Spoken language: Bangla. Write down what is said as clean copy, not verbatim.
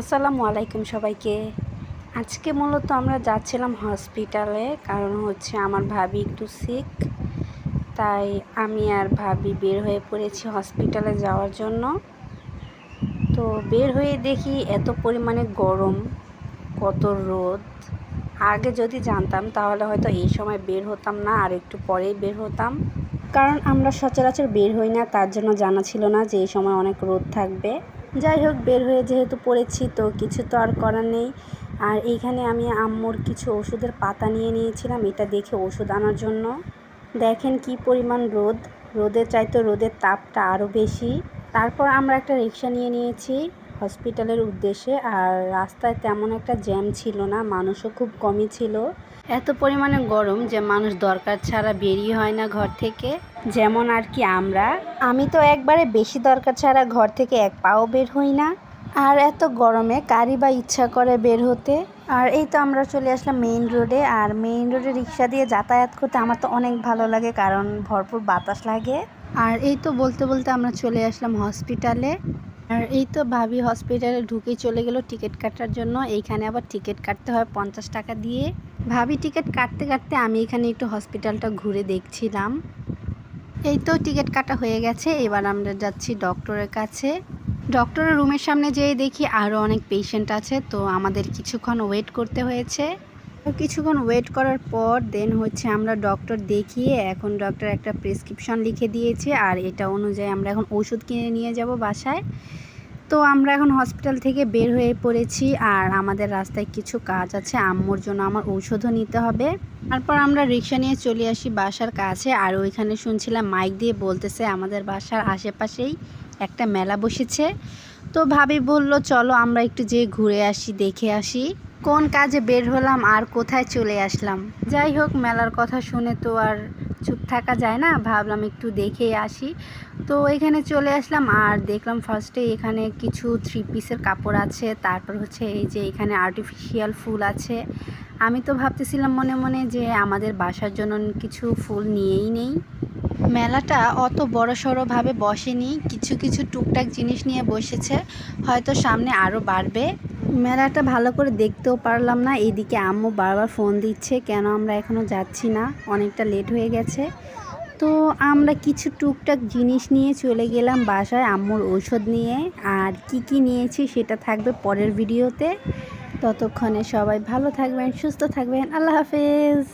আসসালামু আলাইকুম সবাইকে। আজকে মূলত আমরা যাচ্ছিলাম হসপিটালে, কারণ হচ্ছে আমার ভাবি একটু সিক। তাই আমি আর ভাবি বের হয়ে পড়েছি হসপিটালে যাওয়ার জন্য। তো বের হয়ে দেখি এত পরিমাণে গরম, কত রোদ। আগে যদি জানতাম তাহলে হয়তো এই সময় বের হতাম না, আর একটু পরেই বের হতাম। কারণ আমরা সচরাচর বের হই না, তার জন্য জানা ছিল না যে এই সময় অনেক রোদ থাকবে। যাই হোক, বের হয়ে যেহেতু পড়েছি তো কিছু তো আর করার নেই। আর এইখানে আমি আম্মুর কিছু ওষুধের পাতা নিয়ে নিয়েছিলাম, এটা দেখে ওষুধ আনার জন্য। দেখেন কি পরিমাণ রোদ, রোদের চাইতে রোদের তাপটা আরও বেশি। তারপর আমরা একটা রিক্সা নিয়ে নিয়েছি হসপিটালের উদ্দেশ্যে। আর রাস্তায় তেমন একটা জ্যাম ছিল না, মানুষও খুব কমই ছিল। এত পরিমাণে গরম যে মানুষ দরকার ছাড়া বেরিয়ে হয় না ঘর থেকে, যেমন আর কি আমি তো একবারে বেশি দরকার ছাড়া ঘর থেকে এক পাও বের হই না। আর এত গরমে কারই বা ইচ্ছা করে বের হতে। আর এই তো আমরা চলে আসলাম মেইন রোডে। আর মেইন রোডে রিক্সা দিয়ে যাতায়াত করতে আমার তো অনেক ভালো লাগে, কারণ ভরপুর বাতাস লাগে। আর এই তো বলতে বলতে আমরা চলে আসলাম হসপিটালে। আর এই তো ভাবি হসপিটালে ঢুকেই চলে গেল টিকিট কাটার জন্য। এইখানে আবার টিকিট কাটতে হয় 50 টাকা দিয়ে। ভাবি টিকিট কাটতে কাটতে আমি এখানে একটু হসপিটালটা ঘুরে দেখছিলাম। এই তো টিকিট কাটা হয়ে গেছে, এবার আমরা যাচ্ছি ডক্টরের কাছে। ডক্টরের রুমের সামনে যেয়ে দেখি আরও অনেক পেশেন্ট আছে, তো আমাদের কিছুক্ষণ ওয়েট করতে হয়েছে। তো কিছুক্ষণ ওয়েট করার পর দেন হচ্ছে আমরা ডক্টর দেখিয়ে এখন ডক্টর একটা প্রেসক্রিপশন লিখে দিয়েছে, আর এটা অনুযায়ী আমরা এখন ওষুধ কিনে নিয়ে যাব বাসায়। তো আমরা এখন হসপিটাল থেকে বের হয়ে পড়েছি, আর আমাদের রাস্তায় কিছু কাজ আছে, আম্মুর জন্য আমার ঔষধও নিতে হবে। তারপর আমরা রিক্সা নিয়ে চলে আসি বাসার কাছে। আর ওইখানে শুনছিলাম মাইক দিয়ে বলতেছে আমাদের বাসার আশেপাশেই একটা মেলা বসেছে। তো ভাবি বলল চলো আমরা একটু যেয়ে ঘুরে আসি, দেখে আসি। কোন কাজে বের হলাম আর কোথায় চলে আসলাম। যাই হোক, মেলার কথা শুনে তো আর চুপ থাকা যায় না, ভাবলাম একটু দেখেই আসি। তো এখানে চলে আসলাম আর দেখলাম ফার্স্টে এখানে কিছু 3 পিসের কাপড় আছে। তারপর হচ্ছে এই যে এখানে আর্টিফিশিয়াল ফুল আছে। আমি তো ভাবতেছিলাম মনে মনে যে আমাদের বাসার জন্য কিছু ফুল নিয়েই নেই। মেলাটা অত বড়সড়ভাবে বসেনি, কিছু কিছু টুকটাক জিনিস নিয়ে বসেছে, হয়তো সামনে আরও বাড়বে। মেলাটা ভালো করে দেখতেও পারলাম না, এইদিকে আম্মু বারবার ফোন দিচ্ছে কেন আমরা এখনও যাচ্ছি না, অনেকটা লেট হয়ে গেছে। তো আমরা কিছু টুকটাক জিনিস নিয়ে চলে গেলাম বাসায় আম্মুর ঔষধ নিয়ে। আর কি নিয়েছি সেটা থাকবে পরের ভিডিওতে। ততক্ষণে সবাই ভালো থাকবেন, সুস্থ থাকবেন। আল্লাহ হাফেজ।